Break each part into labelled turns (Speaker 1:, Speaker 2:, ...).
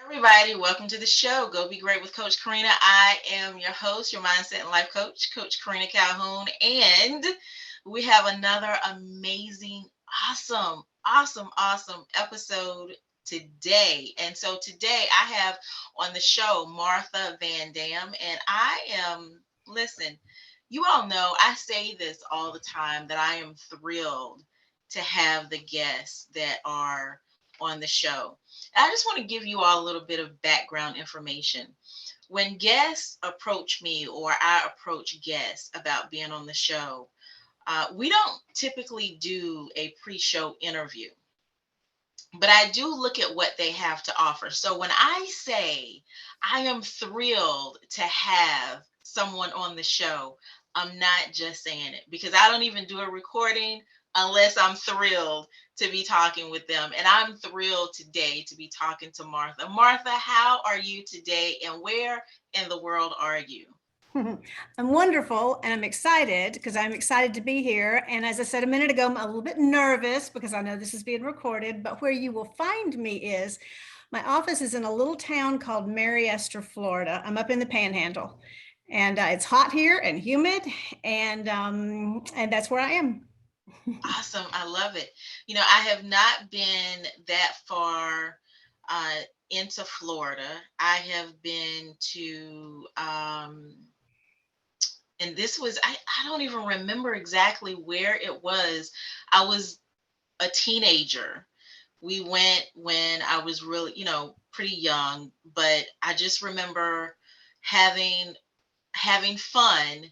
Speaker 1: Everybody, welcome to the show. Go Be Great with Coach Karena. I am your host, your mindset and life coach, Coach Karena Calhoun. And we have another amazing, awesome episode today. And so today I have on the show Martha Van Dam. And listen, you all know I say this all the time that I am thrilled to have the guests that are on the show. I just want to give you all a little bit of background information. When guests approach me or I approach guests about being on the show, we don't typically do a pre-show interview, but I do look at what they have to offer. So when I say I am thrilled to have someone on the show, I'm not just saying it because I don't even do a recording unless I'm thrilled to be talking with them. And I'm thrilled today to be talking to Martha. Martha, how are you today and where in the world are you?
Speaker 2: I'm wonderful and I'm excited because I'm excited to be here. And as I said a minute ago, I'm a little bit nervous because I know this is being recorded, but where you will find me is my office is in a little town called Mary Esther, Florida. I'm up in the Panhandle and it's hot here and humid and that's where I am.
Speaker 1: Awesome. I love it. I have not been that far uh, into Florida. I have been to, and this was, I don't even remember exactly where it was. I was a teenager. We went when I was really, pretty young, but I just remember having fun,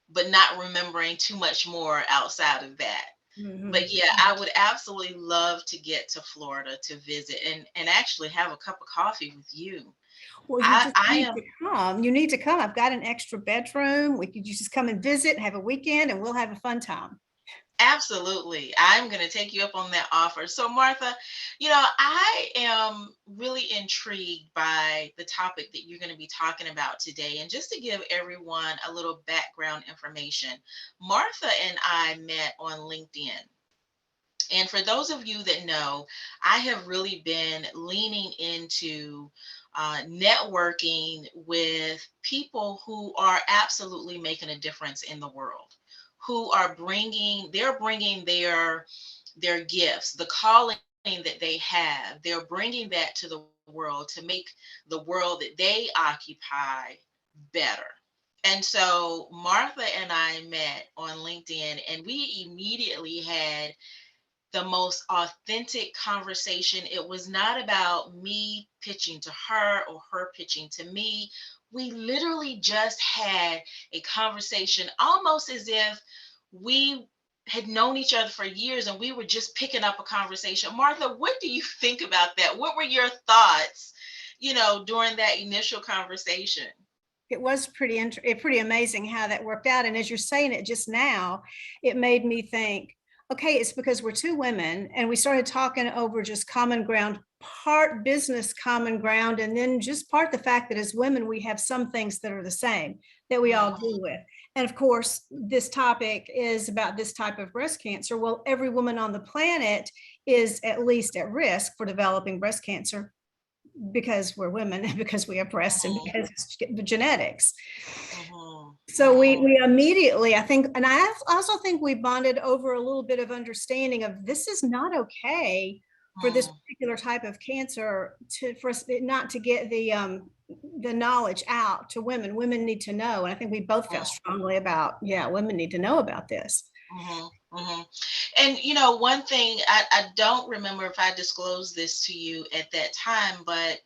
Speaker 1: but not remembering too much more outside of that.
Speaker 2: Mhm.
Speaker 1: But yeah, I would absolutely love to get to Florida to visit and actually have a cup of coffee with you.
Speaker 2: Well, you
Speaker 1: I
Speaker 2: just
Speaker 1: I
Speaker 2: need
Speaker 1: am
Speaker 2: to come. You need to come. I've got an extra bedroom. We could you just come and visit, have a weekend, and we'll have a fun time.
Speaker 1: absolutely. I'm going to take you up on that offer. So Martha, I am really intrigued by the topic that you're going to be talking about today. And just to give everyone a little background information, Martha and I met on LinkedIn. And for those of you that know, I have really been leaning into networking with people who are absolutely making a difference in the world, who are bringing their gifts, the calling that they have, they're bringing that to the world to make the world that they occupy better. And so Martha and I met on LinkedIn, and we immediately had the most authentic conversation. It was not about me pitching to her or her pitching to me. We literally just had a conversation almost as if we had known each other for years and we were just picking up a conversation. Martha, what do you think about that? What were your thoughts, during that initial conversation?
Speaker 2: It was pretty amazing how that worked out. And as you're saying it just now, it made me think, okay, it's because we're two women and we started talking over just common ground, part business common ground, and then just part the fact that as women, we have some things that are the same that we all
Speaker 1: Mhm.
Speaker 2: deal with. And of course, this topic is about this type of breast cancer. Well, every woman on the planet is at least at risk for developing breast cancer because we're women and because we have breasts and
Speaker 1: Mhm.
Speaker 2: because it's genetics.
Speaker 1: Mhm.
Speaker 2: So we
Speaker 1: Mhm.
Speaker 2: we immediately, I think, and I also think we bonded over a little bit of understanding of this is not okay for this
Speaker 1: Mhm.
Speaker 2: particular type of cancer to for us not to get the knowledge out to women. Women need to know, and I think we both felt strongly about, yeah, women need to know about this.
Speaker 1: Mhm. Mhm. And one thing I don't remember if I disclosed this to you at that time, but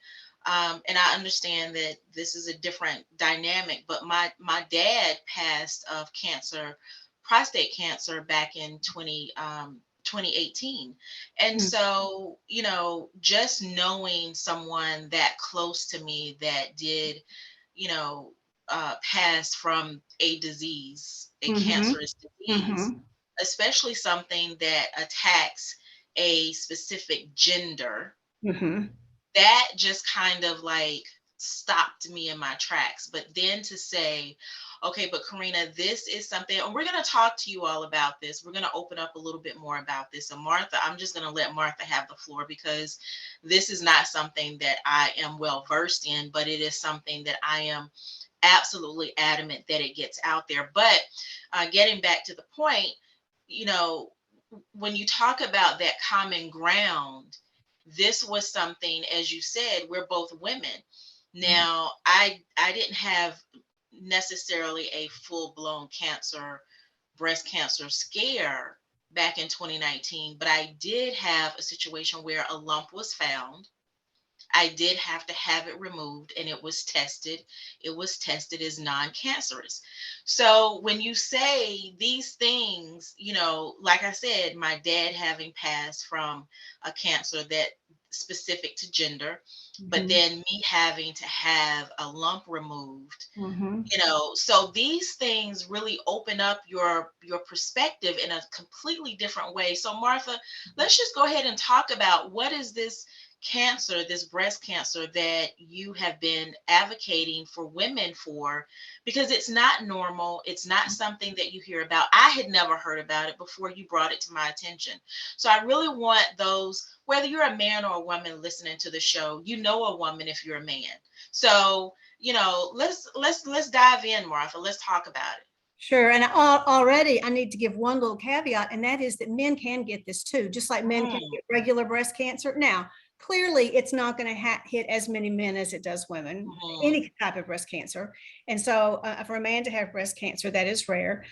Speaker 1: and I understand that this is a different dynamic, but my dad passed of cancer, prostate cancer back in 2018. And
Speaker 2: Mm.
Speaker 1: so, just knowing someone that close to me that did, you know, pass from a disease, a
Speaker 2: Mm-hmm.
Speaker 1: cancerous disease,
Speaker 2: Mm-hmm.
Speaker 1: especially something that attacks a specific gender,
Speaker 2: Mm-hmm.
Speaker 1: that just kind of like stopped me in my tracks. But then to say, okay, but Karena, this is something, and we're going to talk to you all about this. We're going to open up a little bit more about this. So Martha, I'm just going to let Martha have the floor, because this is not something that I am well versed in, but it is something that I am absolutely adamant that it gets out there. But getting back to the point, you know, when you talk about that common ground, this was something, as you said, we're both women. Now, I didn't have necessarily a full-blown breast cancer scare back in 2019, but I did have a situation where a lump was found. I did have to have it removed, and it was tested. It was tested as non-cancerous. So when you say these things, like I said, my dad having passed from a cancer that specific to gender, but then me having to have a lump removed, so these things really open up your perspective in a completely different way. So Martha, let's just go ahead and talk about what is this cancer, this breast cancer that you have been advocating for women for, because it's not normal. It's not something that you hear about. I had never heard about it before you brought it to my attention. So I really want those, whether you're a man or a woman listening to the show, you know a woman if you're a man. So, let's dive in, Martha. Let's talk about it.
Speaker 2: Sure. And already I need to give one little caveat, and that is that men can get this too, just like men can get regular breast cancer. Now, clearly, it's not going to hit as many men as it does women, any type of breast cancer. And so for a man to have breast cancer, that is rare.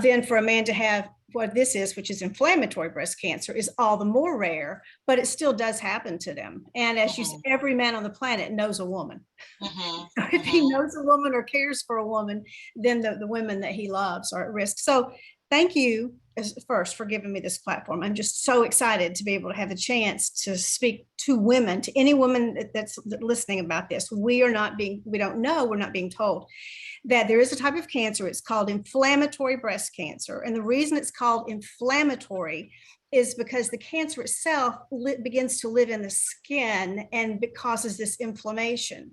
Speaker 2: Then for a man to have what this is, which is inflammatory breast cancer, is all the more rare, but it still does happen to them. And as you said, every man on the planet knows a woman. So if he knows a woman or cares for a woman, then the women that he loves are at risk. So thank you first for giving me this platform. I'm just so excited to be able to have the chance to speak to women, to any woman that's listening about this. We don't know, we're not being told that there is a type of cancer. It's called inflammatory breast cancer. And the reason it's called inflammatory is because the cancer itself begins to live in the skin, and it causes this inflammation.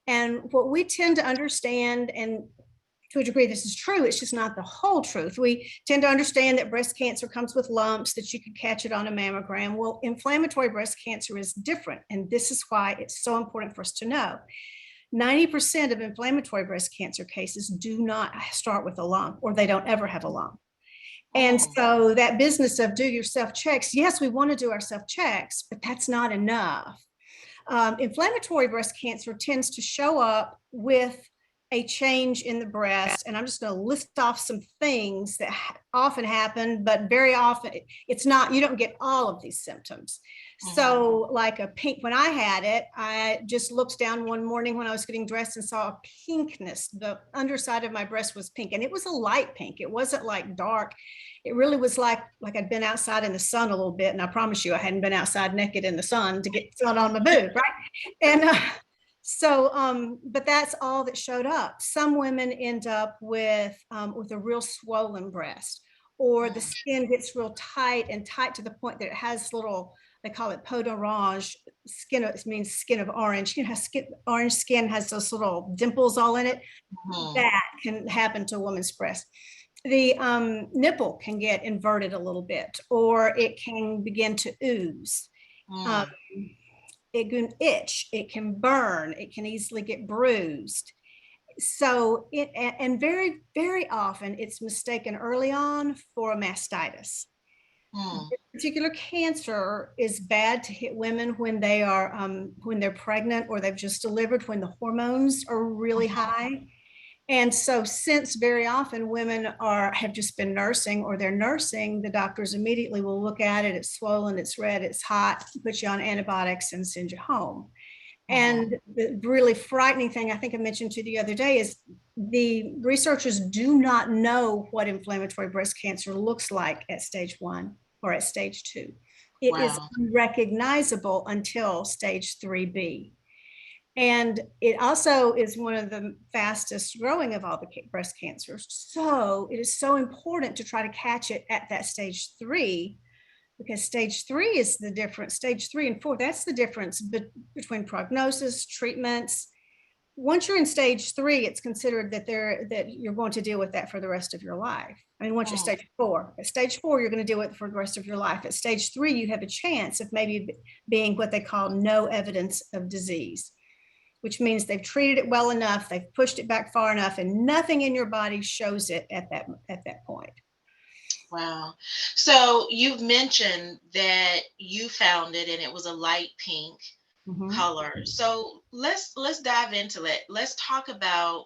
Speaker 2: And what we tend to understand, and to a degree this is true, it's just not the whole truth. We tend to understand that breast cancer comes with lumps, that you can catch it on a mammogram. Well, inflammatory breast cancer is different, and this is why it's so important for us to know. 90% of inflammatory breast cancer cases do not start with a lump, or they don't ever have a lump. And so that business of do your self checks, yes, we want to do our self checks, but that's not enough. Inflammatory breast cancer tends to show up with a change in the breast. And I'm just going to list off some things that often happen, but very often it's not, you don't get all of these symptoms. So like a pink, when I had it, I just looked down one morning when I was getting dressed and saw a pinkness. The underside of my breast was pink, and it was a light pink. It wasn't like dark. It really was like I'd been outside in the sun a little bit. And I promise you, I hadn't been outside naked in the sun to get sun on my boob, right? And but that's all that showed up. Some women end up with a real swollen breast, or the skin gets real tight to the point that it has little, they call it peau d'orange, skin. It means skin of orange. Orange skin has those little dimples all in it. That can happen to a woman's breast. The nipple can get inverted a little bit, or it can begin to ooze. It can itch, it can burn, it can easily get bruised. So and very, very often it's mistaken early on for a mastitis. This particular cancer is bad to hit women when they're pregnant, or they've just delivered, when the hormones are really high. And so since very often women have just been nursing, or they're nursing, the doctors immediately will look at it. It's swollen, it's red, it's hot, put you on antibiotics and send you home. And the really frightening thing I think I mentioned to you the other day is the researchers do not know what inflammatory breast cancer looks like at stage 1 or at stage 2. It is unrecognizable until stage 3B. And it also is one of the fastest growing of all the breast cancers. So it is so important to try to catch it at that stage 3, because stage 3 is the difference. Stage 3 and 4, that's the difference between prognosis, treatments, once you're in stage 3, it's considered that you're going to deal with that for the rest of your life. I mean, once you're stage 4, at stage 4, you're going to deal with it for the rest of your life. At stage 3, you have a chance of maybe being what they call no evidence of disease, which means they've treated it well enough, they've pushed it back far enough, and nothing in your body shows it at that point.
Speaker 1: Wow. So you've mentioned that you found it and it was a light pink color. So let's dive into it. Let's talk about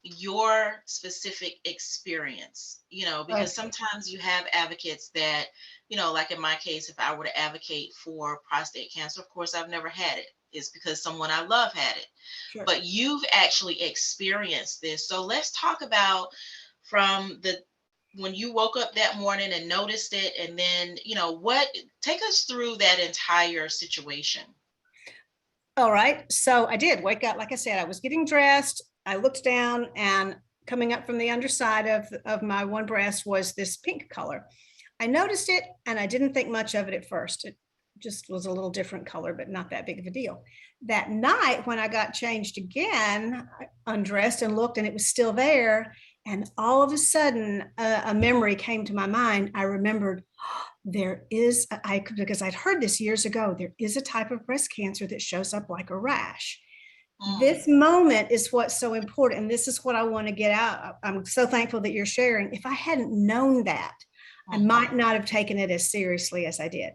Speaker 1: your specific experience, because sometimes you have advocates that, like in my case, if I were to advocate for prostate cancer, of course, I've never had it. It's because someone I love had it. Sure. But you've actually experienced this. So let's talk about when you woke up that morning and noticed it, and then, take us through that entire situation.
Speaker 2: All right. So I did wake up. Like I said, I was getting dressed. I looked down, and coming up from the underside of my one breast was this pink color. I noticed it, and I didn't think much of it at first. It just was a little different color, but not that big of a deal. That night, when I got changed again, I undressed and looked, and it was still there. And all of a sudden, a memory came to my mind. I remembered because I'd heard this years ago, there is a type of breast cancer that shows up like a rash. This moment is what's so important. And this is what I want to get out. I'm so thankful that you're sharing. If I hadn't known that, I might not have taken it as seriously as I did.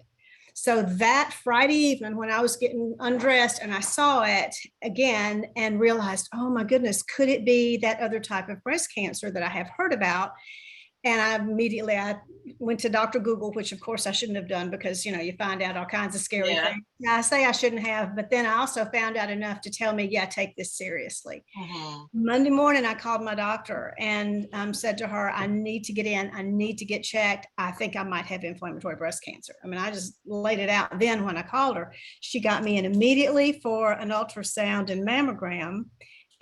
Speaker 2: So that Friday evening, when I was getting undressed and I saw it again and realized, oh my goodness, could it be that other type of breast cancer that I have heard about? And I went to Dr. Google, which of course I shouldn't have done, because, you find out all kinds of scary things. I say I shouldn't have, but then I also found out enough to tell me, take this seriously. Monday morning, I called my doctor and said to her, I need to get in. I need to get checked. I think I might have inflammatory breast cancer. I mean, I just laid it out. Then when I called her, she got me in immediately for an ultrasound and mammogram.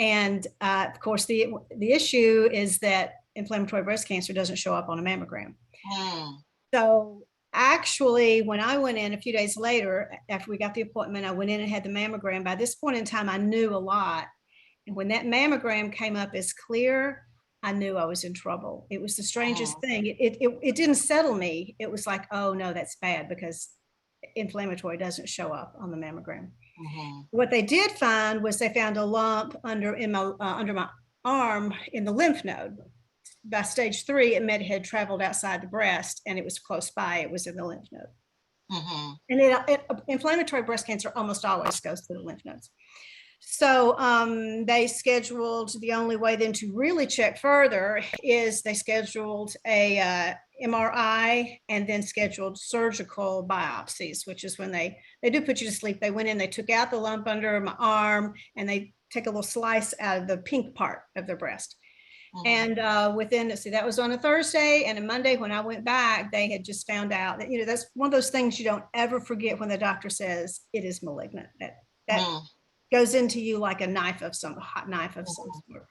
Speaker 2: And of course, the issue is that inflammatory breast cancer doesn't show up on a mammogram. So actually, when I went in a few days later, after we got the appointment, I went in and had the mammogram. By this point in time, I knew a lot. And when that mammogram came up as clear, I knew I was in trouble. It was the strangest thing. It didn't settle me. It was like, oh no, that's bad, because inflammatory doesn't show up on the mammogram. What they did find was they found a lump under my arm in the lymph node. By stage 3, it had traveled outside the breast, and it was close by. It was in the lymph node. And inflammatory breast cancer almost always goes to the lymph nodes. So they scheduled, the only way then to really check further is they scheduled a MRI and then scheduled surgical biopsies, which is when they do put you to sleep. They went in, they took out the lump under my arm, and they take a little slice out of the pink part of their breast. And that was on a Thursday, and a Monday when I went back, they had just found out that, that's one of those things you don't ever forget when the doctor says it is malignant. That goes into you like a hot knife of some sort.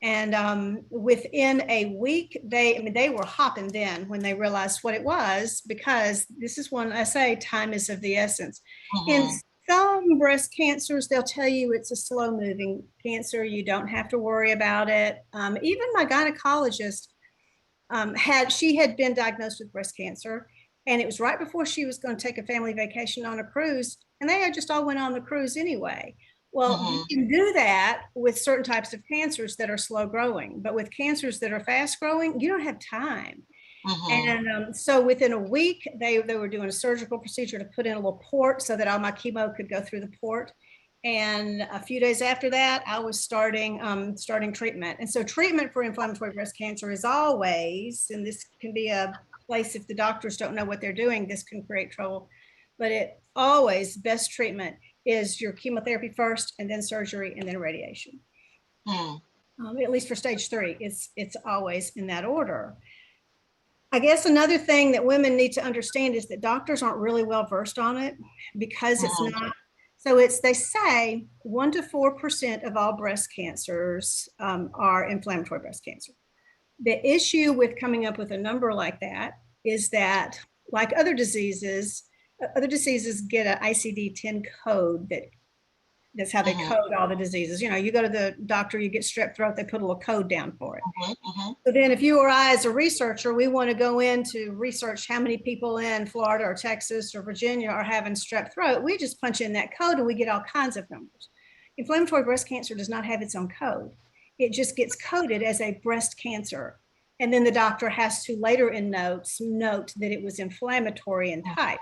Speaker 2: And within a week, they were hopping then when they realized what it was, because this is when I say time is of the essence. In some breast cancers, they'll tell you it's a slow moving cancer. You don't have to worry about it. Even my gynecologist had been diagnosed with breast cancer, and it was right before she was going to take a family vacation on a cruise, and they had just all went on the cruise anyway. Well, you can do that with certain types of cancers that are slow growing, but with cancers that are fast growing, you don't have time. And so within a week, they were doing a surgical procedure to put in a little port so that all my chemo could go through the port. And a few days after that, I was starting treatment. And so treatment for inflammatory breast cancer is always, and this can be a place, if the doctors don't know what they're doing, this can create trouble, but best treatment is your chemotherapy first, and then surgery, and then radiation. At least for stage 3, it's always in that order. I guess another thing that women need to understand is that doctors aren't really well versed on it, because it's not. So they say 1 to 4% of all breast cancers are inflammatory breast cancer. The issue with coming up with a number like that is that, like other diseases get an ICD-10 code that That's how they
Speaker 1: Mhm.
Speaker 2: code all the diseases. You go to the doctor, you get strep throat, they put a little code down for it.
Speaker 1: Mhm. Mhm.
Speaker 2: So then if you or I, as a researcher, we want to go in to research how many people in Florida or Texas or Virginia are having strep throat, we just punch in that code and we get all kinds of numbers. Inflammatory breast cancer does not have its own code. It just gets coded as a breast cancer. And then the doctor has to later in notes note that it was inflammatory in type.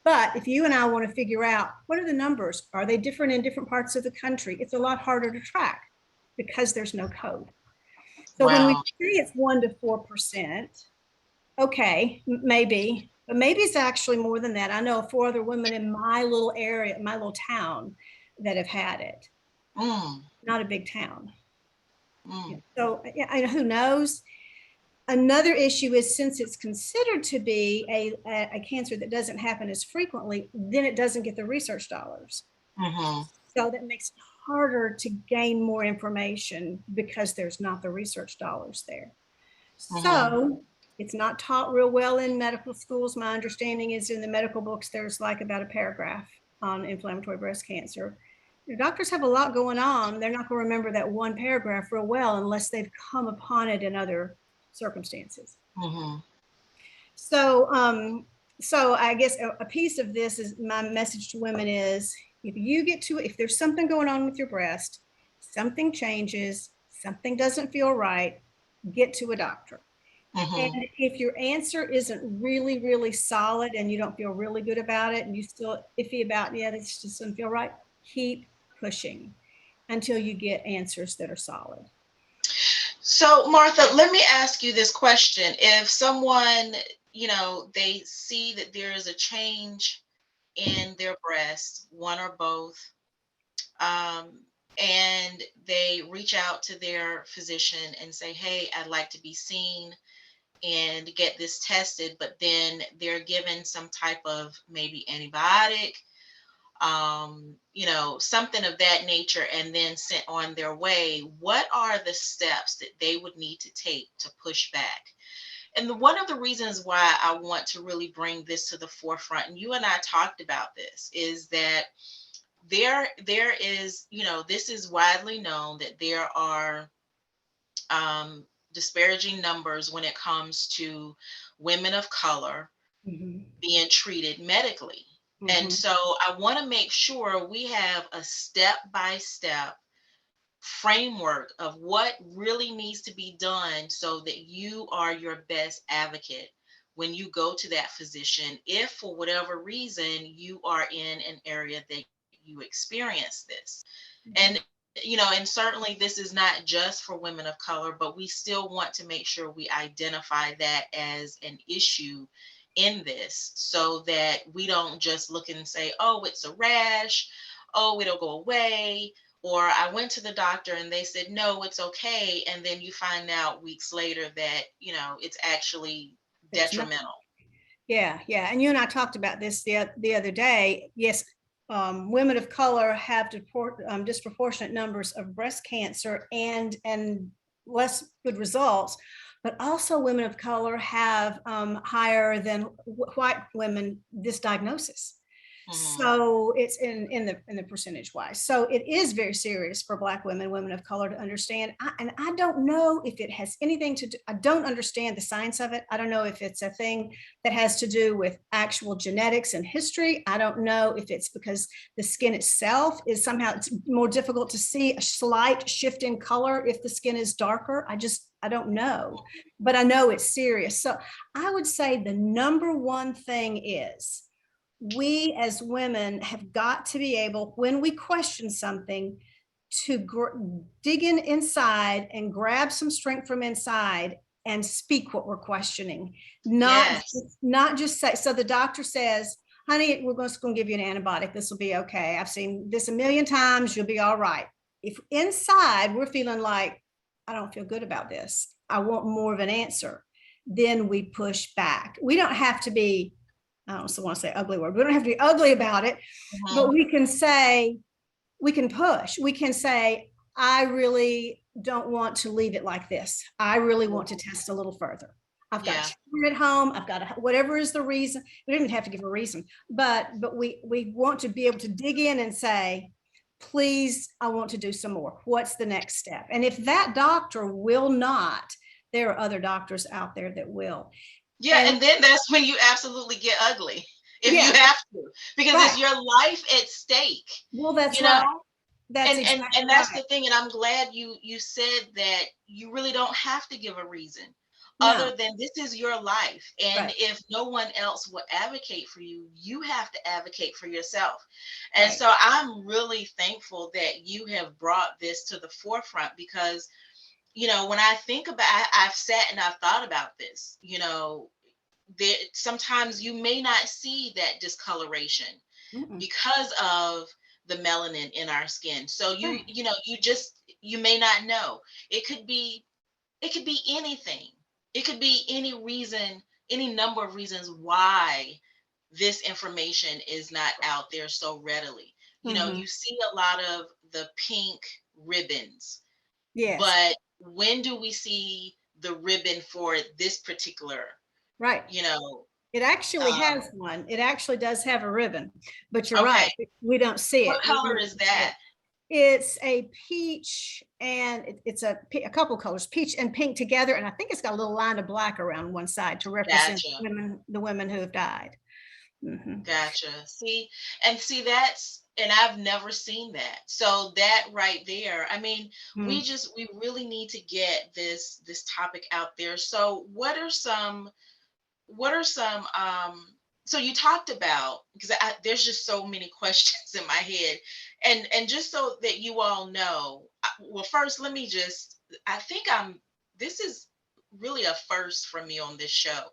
Speaker 2: But if you and I want to figure out what are the numbers, are they different in different parts of the country? It's a lot harder to track because there's no code. So when we
Speaker 1: Wow.
Speaker 2: say it's 1 to 4%, okay, maybe, but maybe it's actually more than that. I know 4 other women in my little area, my little town that have had it.
Speaker 1: Mm.
Speaker 2: Not a big town.
Speaker 1: Mm.
Speaker 2: So who knows? Another issue is since it's considered to be a cancer that doesn't happen as frequently, then it doesn't get the research dollars.
Speaker 1: Mhm.
Speaker 2: So that makes it harder to gain more information because there's not the research dollars there.
Speaker 1: Mhm.
Speaker 2: So it's not taught real well in medical schools. My understanding is in the medical books, there's like about a paragraph on inflammatory breast cancer. The doctors have a lot going on. They're not going to remember that one paragraph real well unless they've come upon it in other circumstances.
Speaker 1: Mhm.
Speaker 2: So I guess a piece of this is my message to women is if there's something going on with your breast, something changes, something doesn't feel right, get to a doctor. And
Speaker 1: Mhm.
Speaker 2: if your answer isn't really, really solid and you don't feel really good about it and you still iffy about, yeah, this just doesn't feel right, keep pushing until you get answers that are solid.
Speaker 1: So, Martha, let me ask you this question. If someone, they see that there is a change in their breast, one or both, um, and they reach out to their physician and say, "Hey, I'd like to be seen and get this tested," but then they're given some type of maybe antibiotic, something of that nature, and then sent on their way, what are the steps that they would need to take to push back? And one of the reasons why I want to really bring this to the forefront, and you and I talked about this, is that there is, this is widely known that there are um, disparaging numbers when it comes to women of color
Speaker 2: Mm-hmm.
Speaker 1: being treated medically. And
Speaker 2: Mm-hmm.
Speaker 1: so I want to make sure we have a step by step framework of what really needs to be done so that you are your best advocate when you go to that physician, if for whatever reason you are in an area that you experience this. And and certainly this is not just for women of color, but we still want to make sure we identify that as an issue in this so that we don't just look and say, oh, it's a rash, oh, it'll go away, or I went to the doctor and they said, no, it's okay. And then you find out weeks later that, it's actually
Speaker 2: It's not.
Speaker 1: detrimental.
Speaker 2: Yeah. And you and I talked about this the other day. Yes, women of color have disproportionate numbers of breast cancer and less good results, but also women of color have higher than white women this diagnosis.
Speaker 1: Mhm.
Speaker 2: So it's in the percentage wise. So it is very serious for Black women, women of color to understand. And I don't know if it has anything to do, I don't understand the science of it. I don't know if it's a thing that has to do with actual genetics and history. I don't know if it's because the skin itself is somehow it's more difficult to see a slight shift in color if the skin is darker. I don't know, but I know it's serious. So I would say the number one thing is we as women have got to be able, when we question something, to dig in inside and grab some strength from inside and speak what we're questioning, not
Speaker 1: Yes.
Speaker 2: not just say. So the doctor says, honey, we're going to give you an antibiotic, this will be okay, I've seen this a million times, you'll be all right. If inside we're feeling like, I don't feel good about this, I want more of an answer, then we push back. We don't have to be, I don't want to say ugly word. We don't have to be ugly about it, but
Speaker 1: Mhm.
Speaker 2: we can say, we can push. We can say, I really don't want to leave it like this. I really want to test a little further. I've got
Speaker 1: Yeah.
Speaker 2: children at home. I've got whatever is the reason. We don't even have to give a reason, but we want to be able to dig in and say, please, I want to do some more. What's the next step? And if that doctor will not, there are other doctors out there that will.
Speaker 1: Yeah,
Speaker 2: And
Speaker 1: and then that's when you absolutely get ugly if you
Speaker 2: yeah,
Speaker 1: have to, because
Speaker 2: right.
Speaker 1: it's your life at stake,
Speaker 2: Well, that's
Speaker 1: you know?
Speaker 2: right. That's
Speaker 1: And
Speaker 2: exactly
Speaker 1: that's
Speaker 2: right.
Speaker 1: the thing, and I'm glad you said that you really don't have to give a reason
Speaker 2: No,
Speaker 1: other than this is your life. And
Speaker 2: right,
Speaker 1: if no one else will advocate for you, you have to advocate for yourself. And
Speaker 2: right.
Speaker 1: so I'm really thankful that you have brought this to the forefront because, when I think about, I've sat and I've thought about this, there sometimes you may not see that discoloration
Speaker 2: Mm-mm.
Speaker 1: because of the melanin in our skin. So
Speaker 2: Right.
Speaker 1: you may not know. It could be anything. It could be any reason, any number of reasons why this information is not out there so readily.
Speaker 2: Mm-hmm.
Speaker 1: You see a lot of the pink ribbons,
Speaker 2: Yes,
Speaker 1: but when do we see the ribbon for this particular,
Speaker 2: right.
Speaker 1: you know,
Speaker 2: It actually
Speaker 1: um,
Speaker 2: has one. It actually does have a ribbon, but you're
Speaker 1: okay,
Speaker 2: right. We don't see it.
Speaker 1: what color is that?
Speaker 2: It's a peach and it's a couple colors, peach and pink together. And I think it's got a little line of black around one side to represent
Speaker 1: Gotcha.
Speaker 2: the women who have died. Hmm.
Speaker 1: Gotcha. See, and I've never seen that. So that right there, I mean,
Speaker 2: Hmm.
Speaker 1: we really need to get this topic out there. So what are some so you talked about, because there's just so many questions in my head, and just so that you all know, well, first let me just, I think this is really a first for me on this show.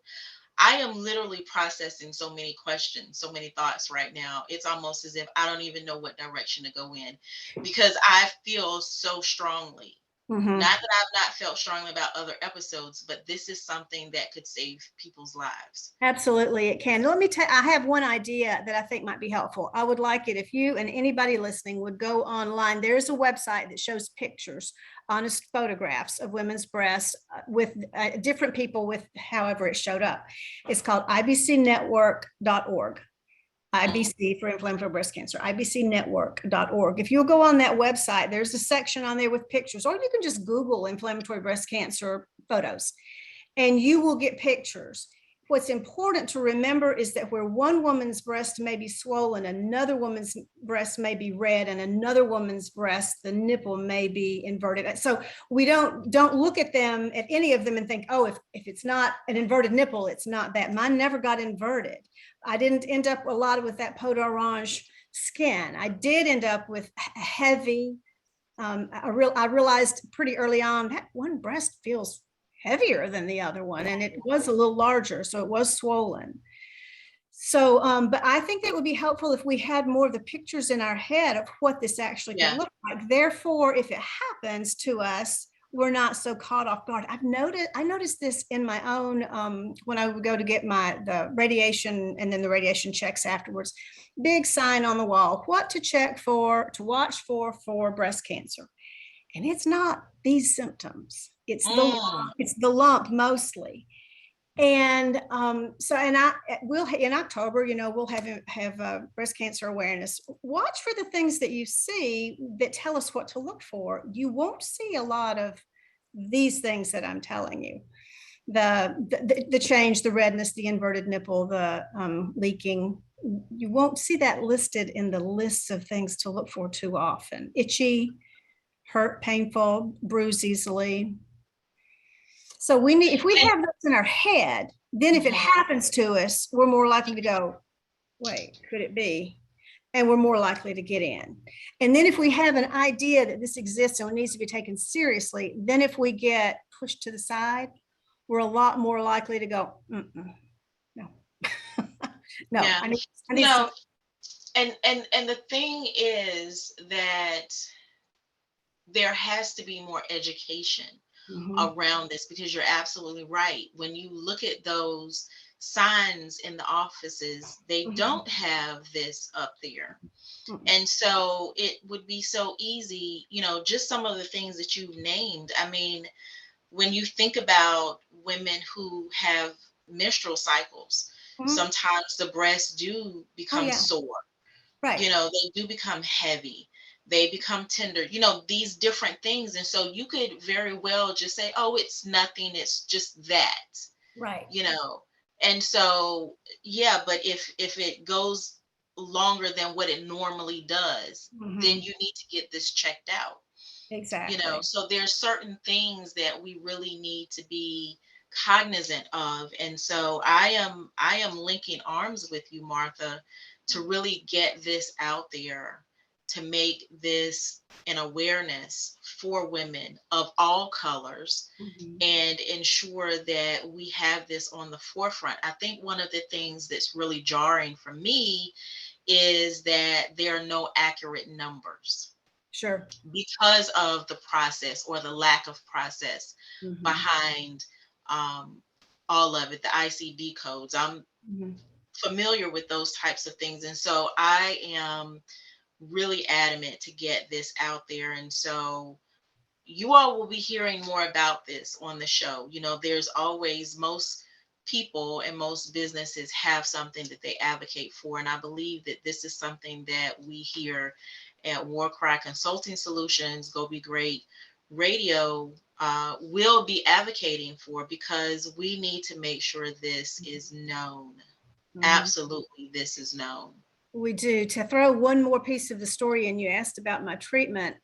Speaker 1: I am literally processing so many questions, so many thoughts right now. It's almost as if I don't even know what direction to go in because I feel so strongly.
Speaker 2: Hmm.
Speaker 1: Not that I've not felt strongly about other episodes, but this is something that could save people's lives.
Speaker 2: Absolutely, it can. Let me tell I have one idea that I think might be helpful. I would like it if you and anybody listening would go online. There's a website that shows pictures, honest photographs of women's breasts with different people with however it showed up. It's called ibcnetwork.org.
Speaker 1: Mm,
Speaker 2: IBC for inflammatory breast cancer, ibcnetwork.org. If you'll go on that website, there's a section on there with pictures, or you can just Google inflammatory breast cancer photos and you will get pictures. What's important to remember is that where one woman's breast may be swollen, another woman's breast may be red, and another woman's breast, the nipple may be inverted. So we don't look at them, at any of them, and think, oh, if it's not an inverted nipple, it's not that. Mine never got inverted. I didn't end up a lot with that peau d'orange skin. I did end up with heavy. I realized pretty early on that one breast feels heavier than the other one, and it was a little larger, so it was swollen. So, but I think that would be helpful if we had more of the pictures in our head of what this actually could
Speaker 1: yeah.
Speaker 2: look like. Therefore, if it happens to us, we're not so caught off guard. I noticed this in my own when I would go to get the radiation and then the radiation checks afterwards. Big sign on the wall: what to check for, to watch for breast cancer. And it's not these symptoms.
Speaker 1: Mm,
Speaker 2: It's the lump mostly. And so, and I will in October, we'll have breast cancer awareness. Watch for the things that you see that tell us what to look for. You won't see a lot of these things that I'm telling you. The change, the redness, the inverted nipple, the leaking. You won't see that listed in the lists of things to look for too often. Itchy, hurt, painful, bruise easily. So if we
Speaker 1: and
Speaker 2: have this in our head, then if it
Speaker 1: mhm.
Speaker 2: happens to us, we're more likely to go, wait, could it be? And we're more likely to get in. And then if we have an idea that this exists and it needs to be taken seriously, then if we get pushed to the side, we're a lot more likely to go, no, no,
Speaker 1: Yeah.
Speaker 2: I
Speaker 1: You
Speaker 2: need some.
Speaker 1: know, and the thing is that there has to be more education
Speaker 2: Mhm.
Speaker 1: around this, because you're absolutely right. When you look at those signs in the offices, they
Speaker 2: Mhm.
Speaker 1: don't have this up there.
Speaker 2: Mhm.
Speaker 1: And so it would be so easy, just some of the things that you've named. I mean, when you think about women who have menstrual cycles,
Speaker 2: Mhm.
Speaker 1: sometimes the breasts do
Speaker 2: Oh
Speaker 1: become
Speaker 2: yeah,
Speaker 1: sore,
Speaker 2: right.
Speaker 1: they do become heavy. they become tender, these different things. And so you could very well just say, oh, it's nothing, it's just that,
Speaker 2: Right.
Speaker 1: you know. And so, yeah, but if it goes longer than what it normally does, then
Speaker 2: Mhm.
Speaker 1: you need to get this checked out.
Speaker 2: Exactly.
Speaker 1: So there's certain things that we really need to be cognizant of. And so I am linking arms with you, Martha, to really get this out there, to make this an awareness for women of all colors,
Speaker 2: Mhm.
Speaker 1: and ensure that we have this on the forefront. I think one of the things that's really jarring for me is that there are no accurate numbers
Speaker 2: Sure.
Speaker 1: because of the process or the lack of process
Speaker 2: Mhm.
Speaker 1: behind um, all of it, the ICD codes. I'm
Speaker 2: Mhm.
Speaker 1: familiar with those types of things. And so I am really adamant to get this out there. And so you all will be hearing more about this on the show. There's always, most people and most businesses have something that they advocate for. And I believe that this is something that we here at WarKry Consulting Solutions, Go Be Great Radio, will be advocating for, because we need to make sure this is known.
Speaker 2: Mhm.
Speaker 1: Absolutely, this is known.
Speaker 2: We do. To throw one more piece of the story in, you asked about my treatment.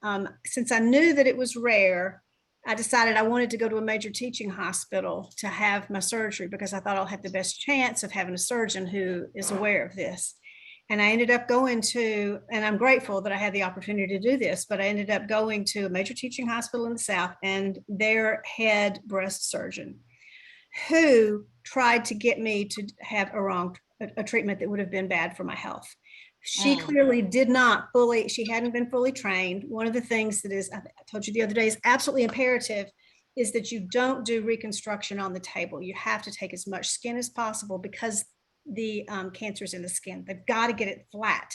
Speaker 2: Since I knew that it was rare, I decided I wanted to go to a major teaching hospital to have my surgery because I thought I'll have the best chance of having a surgeon who is aware of this. And I ended up going to, and I'm grateful that I had the opportunity to do this, but I ended up going to a major teaching hospital in the South and their head breast surgeon, who tried to get me to have a treatment that would have been bad for my health. She
Speaker 1: Mm,
Speaker 2: clearly she hadn't been fully trained. One of the things that is, I told you the other day, is absolutely imperative is that you don't do reconstruction on the table. You have to take as much skin as possible because the cancer is in the skin. They've got to get it flat.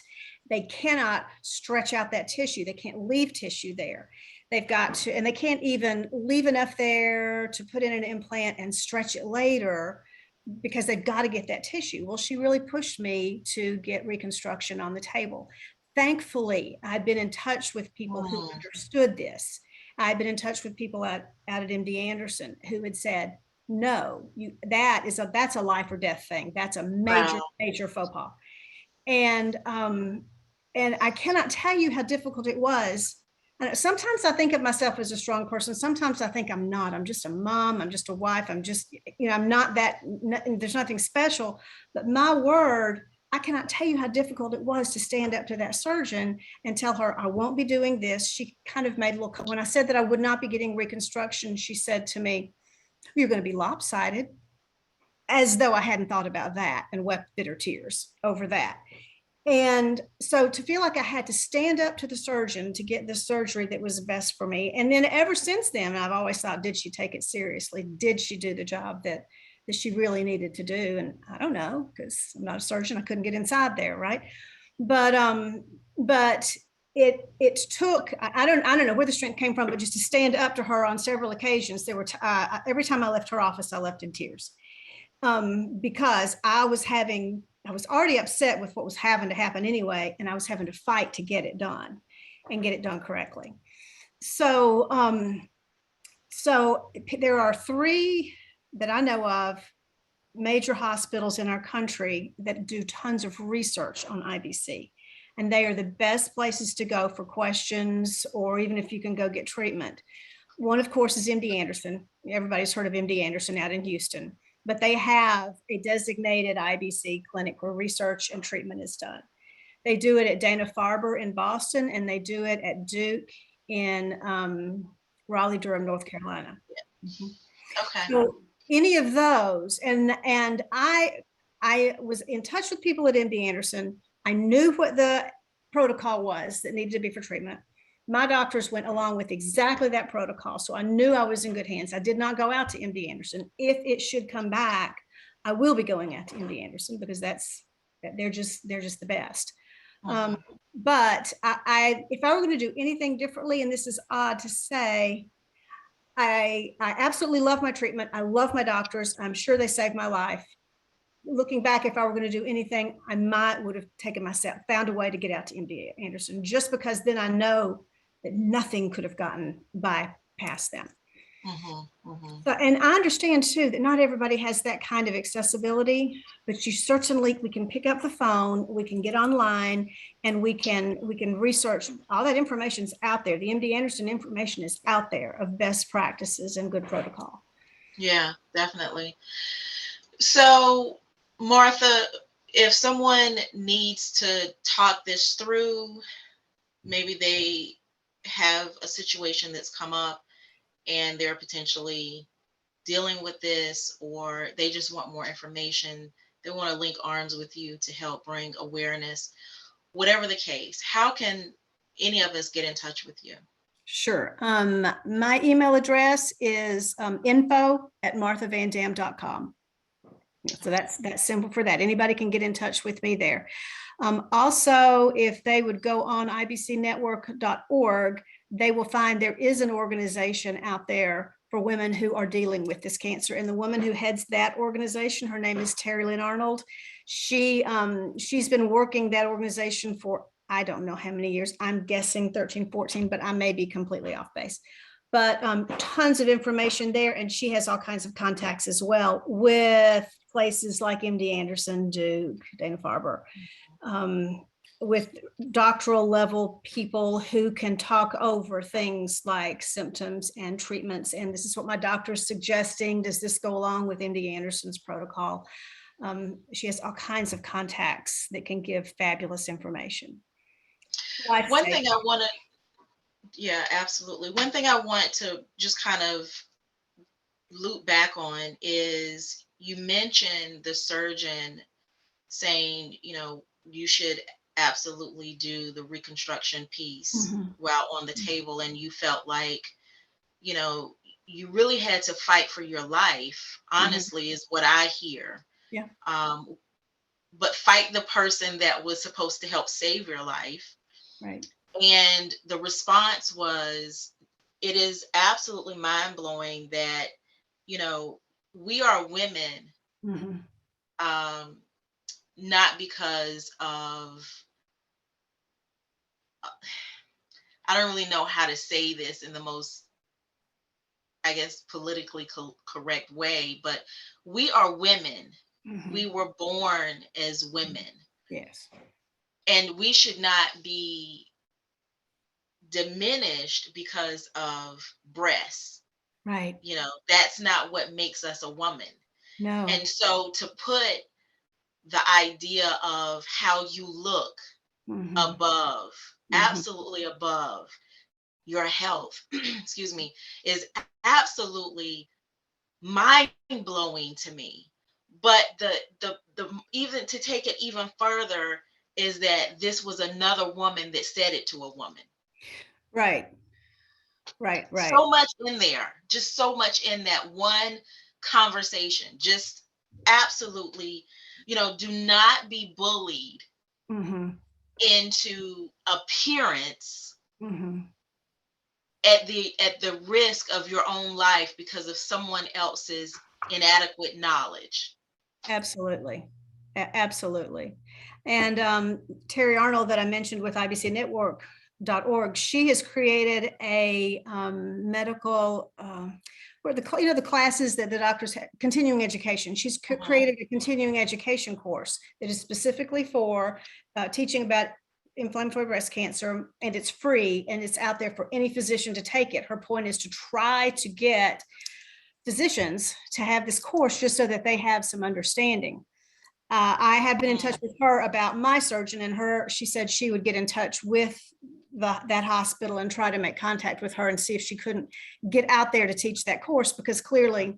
Speaker 2: They cannot stretch out that tissue. They can't leave tissue there. They've got to, and they can't even leave enough there to put in an implant and stretch it later because they've got to get that tissue. Well, she really pushed me to get reconstruction on the table. Thankfully, I'd been in touch with people who
Speaker 1: mm.
Speaker 2: understood this. I'd been in touch with people out at MD Anderson who had said, no, that's a life or death thing. That's a major,
Speaker 1: Wow.
Speaker 2: major faux pas. And I cannot tell you how difficult it was. And sometimes I think of myself as a strong person. Sometimes I think I'm not. I'm just a mom. I'm just a wife. I'm just, I'm not that, there's nothing special. But my word, I cannot tell you how difficult it was to stand up to that surgeon and tell her, I won't be doing this. She kind of made a little, when I said that I would not be getting reconstruction, she said to me, you're going to be lopsided, as though I hadn't thought about that, and wept bitter tears over that. And so to feel like I had to stand up to the surgeon to get the surgery that was best for me. And then ever since then, I've always thought, did she take it seriously? Did she do the job that she really needed to do? And I don't know, because I'm not a surgeon. I couldn't get inside there, right? But it took, I don't know where the strength came from, but just to stand up to her on several occasions. There were every time I left her office, I left in tears, because I was already upset with what was having to happen anyway, and I was having to fight to get it done and get it done correctly. So, so there are three that I know of major hospitals in our country that do tons of research on IBC. And they are the best places to go for questions, or even if you can go get treatment. One, of course, is MD Anderson. Everybody's heard of MD Anderson out in Houston, but they have a designated IBC clinic where research and treatment is done. They do it at Dana-Farber in Boston, and they do it at Duke in Raleigh-Durham, North Carolina. Mhm.
Speaker 1: Okay.
Speaker 2: So any of those, and I was in touch with people at MD Anderson. I knew what the protocol was that needed to be for treatment. My doctors went along with exactly that protocol, so I knew I was in good hands. I did not go out to MD Anderson. If it should come back, I will be going out to MD Anderson because they're just the best. Um,
Speaker 1: Mhm.
Speaker 2: but if I were going to do anything differently, and this is odd to say, I absolutely love my treatment. I love my doctors. I'm sure they saved my life. looking back, if I were going to do anything, I would have found a way to get out to MD Anderson, just because then I know that nothing could have gotten by past them. So, and I understand too that not everybody has that kind of accessibility, but we can pick up the phone, we can get online, and we can research. All that information's out there. The MD Anderson information is out there of best practices and good protocol.
Speaker 1: Yeah, definitely. So, Martha, if someone needs to talk this through, maybe they have a situation that's come up and they're potentially dealing with this, or they just want more information, they want to link arms with you to help bring awareness, whatever the case, how can any of us get in touch with you?
Speaker 2: Sure. My email address is info@marthavandam.com. So that's simple for that. Anybody can get in touch with me there. Also, if they would go on ibcnetwork.org, they will find there is an organization out there for women who are dealing with this cancer. And the woman who heads that organization, her name is Terry Lynn Arnold. She's been working that organization for, I don't know how many years. I'm guessing 13, 14, but I may be completely off base. But tons of information there. And she has all kinds of contacts as well with places like MD Anderson, Duke, Dana-Farber, with doctoral level people who can talk over things like symptoms and treatments. And this is what my doctor is suggesting. Does this go along with MD Anderson's protocol? She has all kinds of contacts that can give fabulous information.
Speaker 1: One thing I want to, yeah, absolutely. One thing I want to just kind of loop back on is you mentioned the surgeon saying, you should absolutely do the reconstruction piece while on the table, and you felt like, you really had to fight for your life, honestly, is what I hear.
Speaker 2: Yeah.
Speaker 1: But fight the person that was supposed to help save your life.
Speaker 2: Right.
Speaker 1: And the response was, it is absolutely mind-blowing that, we are women, not because of, I don't really know how to say this in the most, I guess, politically correct way, but we are women. We were born as women.
Speaker 2: Yes.
Speaker 1: And we should not be diminished because of breasts.
Speaker 2: Right.
Speaker 1: That's not what makes us a woman.
Speaker 2: No.
Speaker 1: And so to put the idea of how you look above, absolutely above your health, excuse me, is absolutely mind-blowing to me. But the even to take it even further is that this was another woman that said it to a woman.
Speaker 2: Right.
Speaker 1: So much in there, just so much in that one conversation. Just absolutely, do not be bullied into appearance at the risk of your own life because of someone else's inadequate knowledge.
Speaker 2: Absolutely. Absolutely. And Terry Arnold that I mentioned with ibcnetwork.org, she has created a medical, where the classes that the doctors have, continuing education. She's created a continuing education course that is specifically for teaching about inflammatory breast cancer, and it's free and it's out there for any physician to take it. Her point is to try to get physicians to have this course just so that they have some understanding. I have been in touch with her about my surgeon, and she said she would get in touch with that hospital and try to make contact with her and see if she couldn't get out there to teach that course, because clearly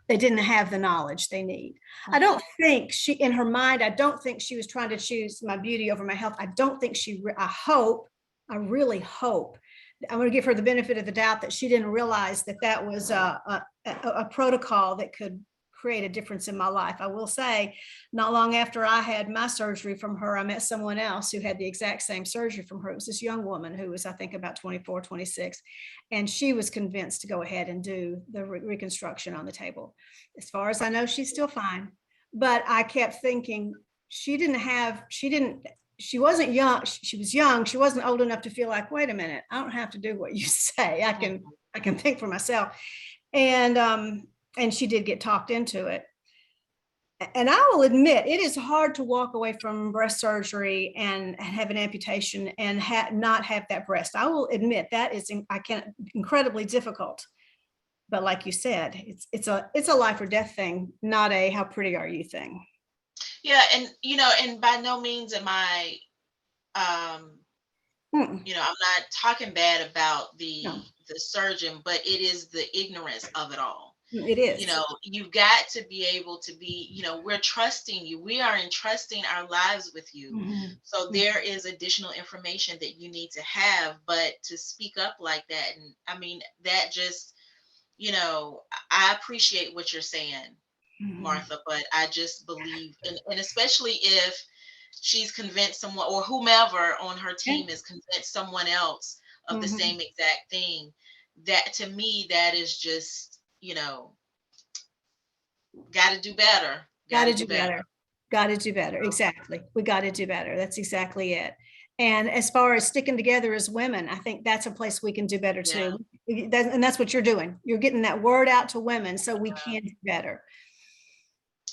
Speaker 2: they didn't have the knowledge they need. I don't think in her mind, I don't think she was trying to choose my beauty over my health. I don't think I really hope, I'm going to give her the benefit of the doubt that she didn't realize that was a protocol that could create a difference in my life. I will say, not long after I had my surgery from her, I met someone else who had the exact same surgery from her. It was this young woman who was, I think, about 24, 26, and she was convinced to go ahead and do the reconstruction on the table. As far as I know, she's still fine, But I kept thinking she wasn't young. She was young. She wasn't old enough to feel like, wait a minute, I don't have to do what you say. I can think for myself. And she did get talked into it. And I will admit, it is hard to walk away from breast surgery and have an amputation and not have that breast. I will admit that is incredibly difficult. But like you said, it's a life or death thing, not a how pretty are you thing.
Speaker 1: Yeah, and by no means am I, um, I'm not talking bad about
Speaker 2: No,
Speaker 1: the surgeon, but it is the ignorance of it all.
Speaker 2: it is.
Speaker 1: You've got to be able to be, we're trusting you. We are entrusting our lives with you.
Speaker 2: Mhm.
Speaker 1: So there is additional information that you need to have, but to speak up like that, and I mean, that just, I appreciate what you're saying,
Speaker 2: Mhm.
Speaker 1: Martha, but I just believe, and especially if she's convinced someone or whomever on her
Speaker 2: Yeah.
Speaker 1: team is convinced someone else of the
Speaker 2: Mhm.
Speaker 1: same exact thing, that to me, that is just, got to do better.
Speaker 2: Got
Speaker 1: Got
Speaker 2: to
Speaker 1: to
Speaker 2: do
Speaker 1: do better.
Speaker 2: better. Got to do better. Exactly. We got to do better. That's exactly it. And as far as sticking together as women, I think that's a place we can do better
Speaker 1: Yeah.
Speaker 2: too. And that's what you're doing. You're getting that word out to women so we can do better.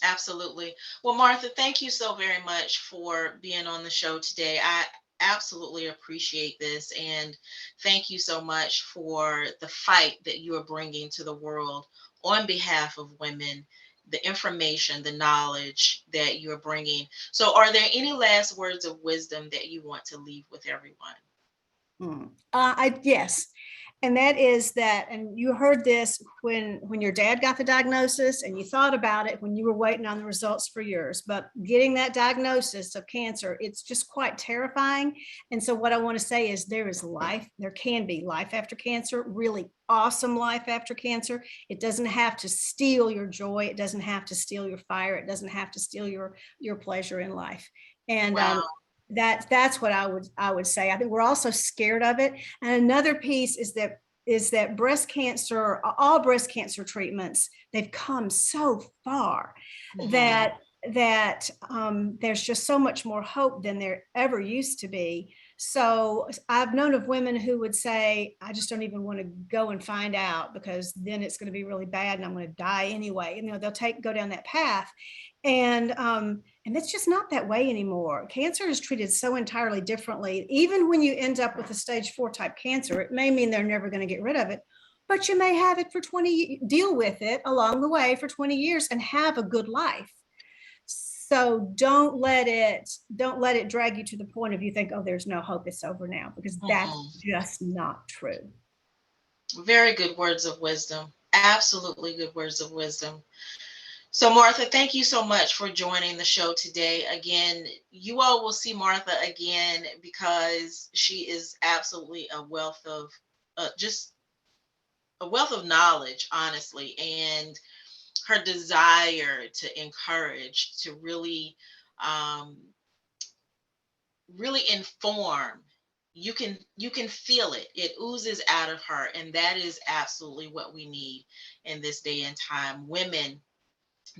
Speaker 1: Absolutely. Well, Martha, thank you so very much for being on the show today. I absolutely appreciate this. And thank you so much for the fight that you are bringing to the world on behalf of women, the information, the knowledge that you're bringing. So, are there any last words of wisdom that you want to leave with everyone?
Speaker 2: Yes, and that is that, and you heard this when your dad got the diagnosis, and you thought about it when you were waiting on the results for yours. But getting that diagnosis of cancer, it's just quite terrifying. And so, what I want to say is, there is life. There can be life after cancer. Really awesome life after cancer. It doesn't have to steal your joy. It doesn't have to steal your fire. It doesn't have to steal your pleasure in life. And
Speaker 1: Wow.
Speaker 2: that's what I would say. I think we're also scared of it. And another piece is that breast cancer, all breast cancer treatments, they've come so far
Speaker 1: Mhm.
Speaker 2: that there's just so much more hope than there ever used to be. So I've known of women who would say, I just don't even want to go and find out because then it's going to be really bad and I'm going to die anyway. They'll go down that path. And it's just not that way anymore. Cancer is treated so entirely differently. Even when you end up with a stage 4 type cancer, it may mean they're never going to get rid of it, but you may have it for 20, deal with it along the way for 20 years and have a good life. So don't let it drag you to the point of you think, oh, there's no hope, it's over now, because that's
Speaker 1: Mhm.
Speaker 2: just not true.
Speaker 1: Very good words of wisdom. Absolutely good words of wisdom. So, Martha, thank you so much for joining the show today. Again, you all will see Martha again because she is absolutely just a wealth of knowledge, honestly, and her desire to encourage, to um, really inform. You can feel it. It oozes out of her, and that is absolutely what we need in this day and time. Women,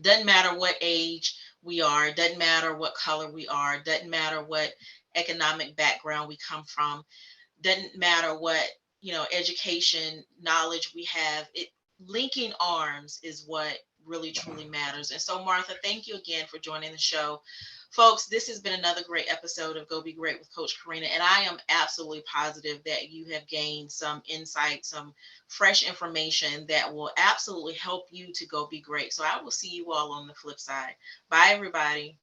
Speaker 1: doesn't matter what age we are, doesn't matter what color we are, doesn't matter what economic background we come from, doesn't matter what, education knowledge we have. It linking arms is what really truly matters. And so, Martha, thank you again for joining the show. Folks, this has been another great episode of Go Be Great with Coach Karena, and I am absolutely positive that you have gained some insight, some fresh information that will absolutely help you to go be great. So I will see you all on the flip side. Bye, everybody.